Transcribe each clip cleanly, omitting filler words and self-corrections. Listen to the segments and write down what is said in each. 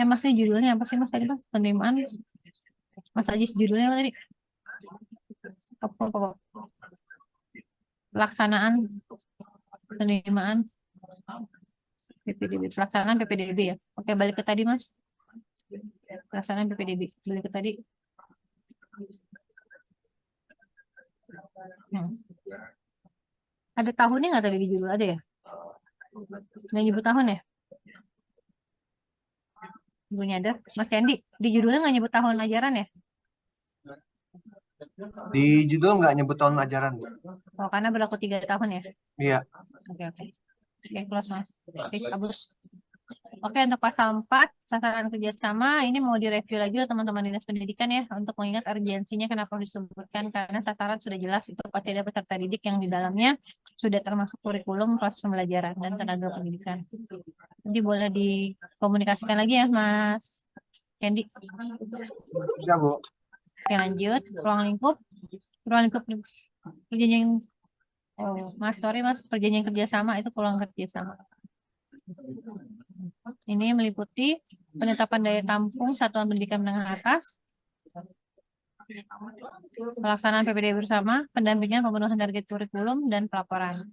Mas ini judulnya apa sih Mas tadi Mas? Penerimaan Mas Ajis judulnya apa tadi? Apa? Pelaksanaan penerimaan PPDB. Pelaksanaan PPDB ya. Oke, balik ke tadi Mas. Pelaksanaan PPDB. Balik ke tadi. Ada tahunnya nggak tadi di judul? Ada ya? Nggak nyebut tahun ya? Judulnya ada. Mas Candi, di judulnya nggak nyebut tahun ajaran ya? Di judul nggak nyebut tahun ajaran, Bu. Oh, karena berlaku 3 tahun ya? Iya. Oke. Oke, close Mas. Oke, hapus. Oke, untuk pasal 4, sasaran kerjasama, ini mau direview lagi oleh teman-teman Dinas Pendidikan ya, untuk mengingat urgensinya kenapa disebutkan, karena sasaran sudah jelas, itu pasti ada peserta didik yang di dalamnya sudah termasuk kurikulum proses pembelajaran dan tenaga pendidikan. Nanti boleh dikomunikasikan lagi ya, Mas Candy. Bisa, Bu. Oke, lanjut. Ruang lingkup perjanjian, sorry Mas, perjanjian kerjasama itu ruang kerjasama. Ini meliputi penetapan daya tampung satuan pendidikan menengah atas, pelaksanaan PPDB bersama, pendampingan pemenuhan target kurikulum, dan pelaporan.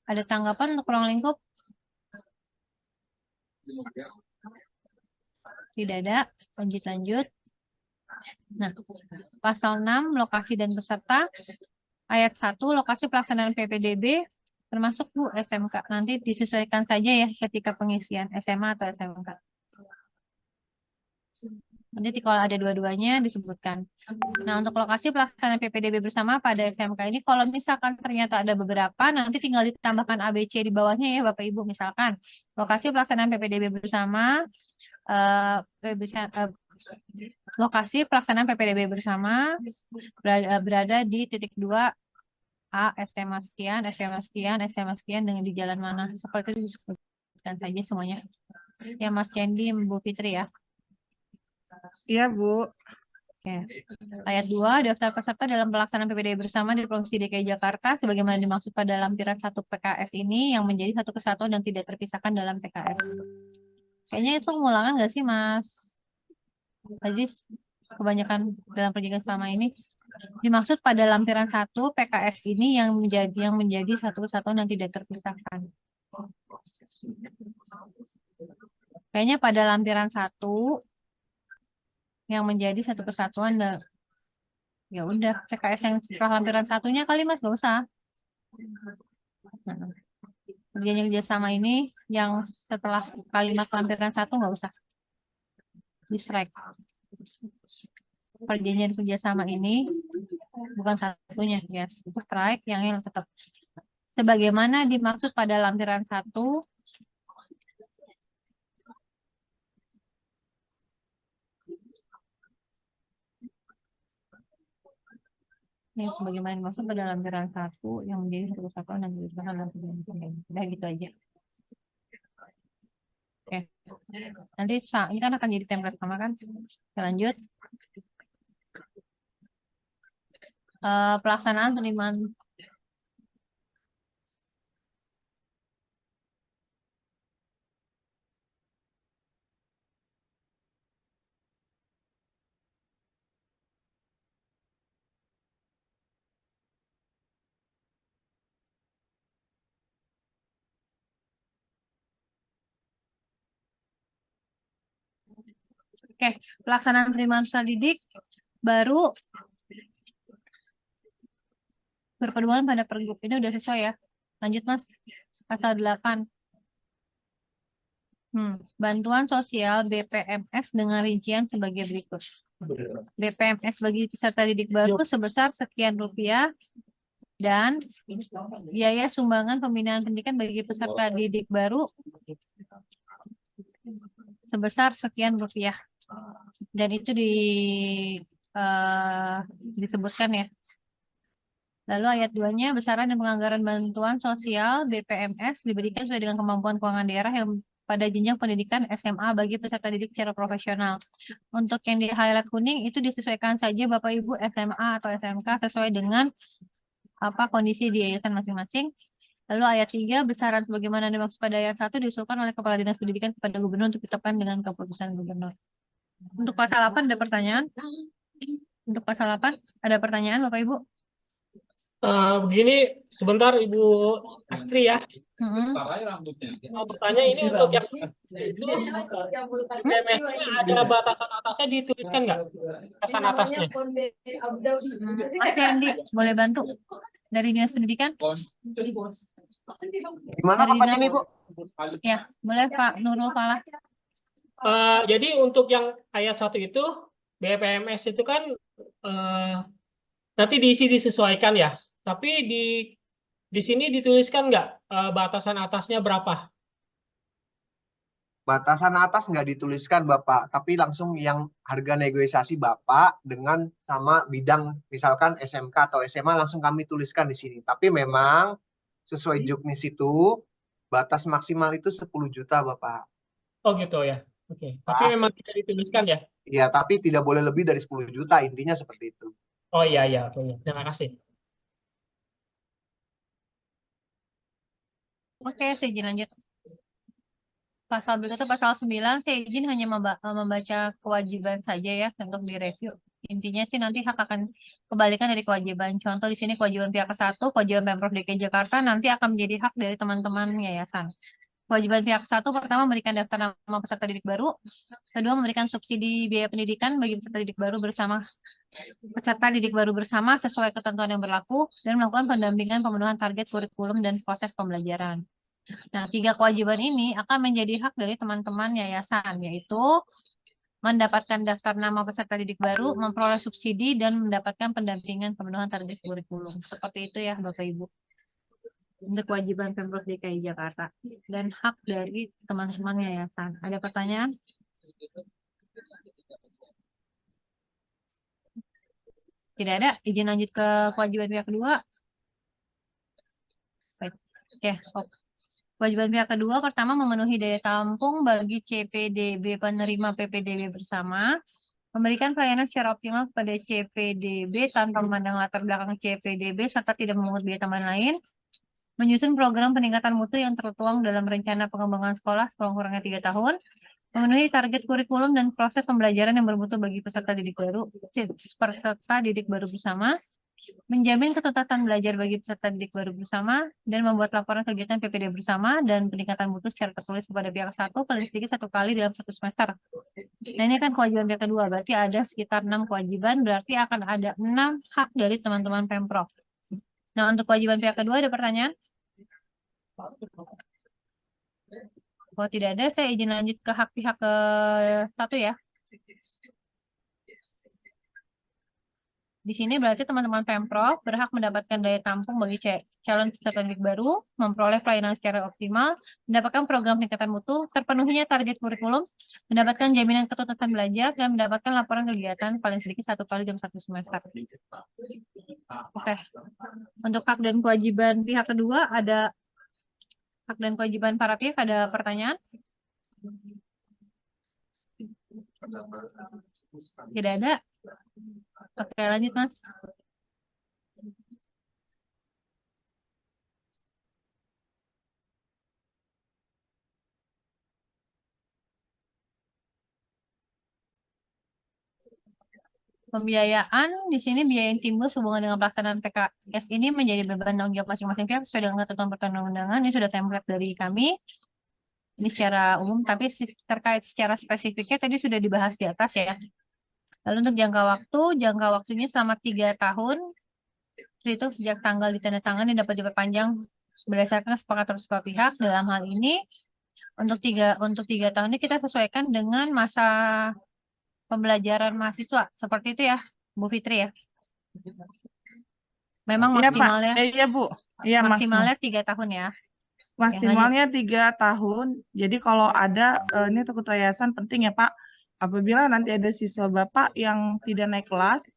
Ada tanggapan untuk ruang lingkup? Tidak ada. Lanjut. Nah, pasal 6, lokasi dan peserta. Ayat 1, lokasi pelaksanaan PPDB, termasuk Bu SMK. Nanti disesuaikan saja ya ketika pengisian SMA atau SMK. Nanti kalau ada dua-duanya disebutkan. Nah, untuk lokasi pelaksanaan PPDB bersama pada SMK ini, kalau misalkan ternyata ada beberapa, nanti tinggal ditambahkan ABC di bawahnya ya, Bapak Ibu. Misalkan, lokasi pelaksanaan PPDB bersama, lokasi pelaksanaan PPDB bersama berada di titik 2 A, SMA sekian, SMA sekian, SMA sekian, dengan di jalan mana. Seperti itu disebutkan saja semuanya. Ya, Mas Candy, Bu Fitri ya. Iya, Bu. Oke. Ayat 2, daftar peserta dalam pelaksanaan PPDB bersama di Provinsi DKI Jakarta sebagaimana dimaksud pada lampiran 1 PKS ini yang menjadi satu kesatuan dan tidak terpisahkan dalam PKS. Kayaknya itu pengulangan nggak sih, Mas Aziz? Kebanyakan dalam perjanjian selama ini dimaksud pada lampiran 1 PKS ini yang menjadi satu kesatuan dan tidak terpisahkan. Kayaknya pada lampiran 1 yang menjadi satu kesatuan, ya udah PKS yang setelah lampiran 1-nya kali Mas, gak usah. Perjanjian kerjasama ini yang setelah kalimat lampiran 1 nggak usah di strike. Perjanjian kerjasama ini bukan satunya, yes, itu strike yang tetap sebagaimana dimaksud pada lampiran 1 yang sebagaimana dimaksud pada lampiran 1 yang menjadi satu kesatuan dan disebutkan dalam perjanjian. Udah gitu aja. Oke. Nanti ini kan akan jadi template sama kan? Kita lanjut. Pelaksanaan penerimaan Oke, pelaksanaan penerimaan peserta didik baru berpedoman pada pergub ini udah sesuai ya. Lanjut Mas, pasal 8. Bantuan sosial BPMS dengan rincian sebagai berikut. BPMS bagi peserta didik baru sebesar sekian rupiah dan biaya sumbangan pembinaan pendidikan bagi peserta didik baru sebesar sekian rupiah. Dan itu disebutkan ya. Lalu ayat 2-nya, besaran dan penganggaran bantuan sosial BPMS diberikan sesuai dengan kemampuan keuangan daerah yang pada jenjang pendidikan SMA bagi peserta didik secara profesional. Untuk yang di highlight kuning itu disesuaikan saja Bapak Ibu SMA atau SMK sesuai dengan kondisi di yayasan masing-masing. Lalu ayat 3, besaran sebagaimana dimaksud pada ayat 1 diusulkan oleh Kepala Dinas Pendidikan kepada Gubernur untuk ditetapkan dengan keputusan Gubernur. Untuk pasal 8 ada pertanyaan? Untuk pasal 8 ada pertanyaan Bapak Ibu? Begini, sebentar Ibu Astri ya. Mau bertanya ini untuk yang itu PMS-nya ada batasan atasnya dituliskan nggak? Batasan atasnya. Oke, Andi, boleh bantu dari Dinas Pendidikan? Gimana Dari pertanyaannya, Dinas- Bu? Ya, boleh Pak Nurul Falah. Jadi untuk yang ayat 1 itu BPMS itu kan nanti diisi disesuaikan ya. Tapi di sini dituliskan nggak batasan atasnya berapa? Batasan atas nggak dituliskan, Bapak, tapi langsung yang harga negosiasi Bapak dengan sama bidang, misalkan SMK atau SMA langsung kami tuliskan di sini. Tapi memang sesuai juknis itu, batas maksimal itu 10 juta, Bapak. Oh gitu ya. Oke. Tapi memang tidak dituliskan ya? Iya, tapi tidak boleh lebih dari 10 juta, intinya seperti itu. Oh iya, iya. Oke, ya. Terima kasih. Oke, saya izin lanjut. Pasal berikutnya pasal 9, saya izin hanya membaca kewajiban saja ya untuk direview. Intinya sih nanti hak akan kebalikan dari kewajiban. Contoh di sini kewajiban pihak ke-1, kewajiban Pemprov DKI Jakarta nanti akan menjadi hak dari teman-teman yayasan. Kewajiban pihak ke-1 pertama memberikan daftar nama peserta didik baru, kedua memberikan subsidi biaya pendidikan bagi peserta didik baru bersama sesuai ketentuan yang berlaku dan melakukan pendampingan pemenuhan target kurikulum dan proses pembelajaran. Nah, 3 kewajiban ini akan menjadi hak dari teman-teman yayasan, yaitu mendapatkan daftar nama peserta didik baru, memperoleh subsidi, dan mendapatkan pendampingan pemenuhan target kurikulum. Seperti itu ya, Bapak Ibu. Untuk kewajiban Pemprov DKI Jakarta. Dan hak dari teman-teman yayasan. Ada pertanyaan? Tidak ada. Izin lanjut ke kewajiban pihak kedua. Oke, kewajiban pihak kedua pertama memenuhi daya tampung bagi CPDB penerima PPDB bersama, memberikan pelayanan secara optimal kepada CPDB tanpa memandang latar belakang CPDB serta tidak memungut biaya tambahan lain, menyusun program peningkatan mutu yang tertuang dalam rencana pengembangan sekolah sekurang-kurangnya 3 tahun, memenuhi target kurikulum dan proses pembelajaran yang bermutu bagi peserta didik baru bersama, menjamin ketuntasan belajar bagi peserta didik baru bersama, dan membuat laporan kegiatan PPD bersama dan peningkatan mutu secara tertulis kepada pihak 1 paling sedikit 1 kali dalam 1 semester. Nah, ini kan kewajiban pihak kedua, berarti ada sekitar 6 kewajiban, berarti akan ada 6 hak dari teman-teman Pemprov. Nah, untuk kewajiban pihak kedua ada pertanyaan? Kalau tidak ada, saya izin lanjut ke hak pihak ke-1 ya. Di sini berarti teman-teman Pemprov berhak mendapatkan daya tampung bagi calon peserta didik baru, memperoleh pelayanan secara optimal, mendapatkan program peningkatan mutu, terpenuhinya target kurikulum, mendapatkan jaminan ketuntasan belajar, dan mendapatkan laporan kegiatan paling sedikit 1 kali dalam 1 semester. Oke. Untuk hak dan kewajiban pihak kedua ada hak dan kewajiban para pihak, ada pertanyaan? Tidak ada. Oke, lanjut Mas. Pembiayaan di sini biaya yang timbul sehubungan dengan pelaksanaan PKS ini menjadi beban tanggung jawab masing-masing pihak sesuai dengan ketentuan perundang-undangan. Ini sudah template dari kami. Ini secara umum, tapi terkait secara spesifiknya tadi sudah dibahas di atas ya. Lalu untuk jangka waktunya selama 3 tahun, itu sejak tanggal ditandatangani dapat diperpanjang berdasarkan kesepakatan semua pihak. Dalam hal ini, untuk 3 tahun ini kita sesuaikan dengan masa pembelajaran mahasiswa. Seperti itu ya, Bu Fitri ya. Memang Iya, Pak. maksimalnya Iya, Bu. Iya, maksimalnya 3 tahun ya. maksimalnya 3 tahun. Jadi kalau ada, ini untuk yayasan penting ya, Pak. Apabila nanti ada siswa Bapak yang tidak naik kelas,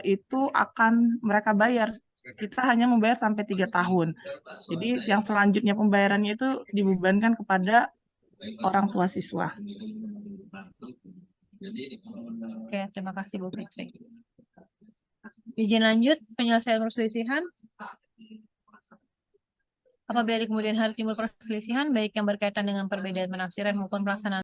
itu akan mereka bayar. Kita hanya membayar sampai 3 tahun. Jadi yang selanjutnya pembayarannya itu dibebankan kepada orang tua siswa. Oke, terima kasih Bu Fitri. Izin lanjut penyelesaian perselisihan. Apabila di kemudian hari timbul perselisihan, baik yang berkaitan dengan perbedaan penafsiran maupun pelaksanaan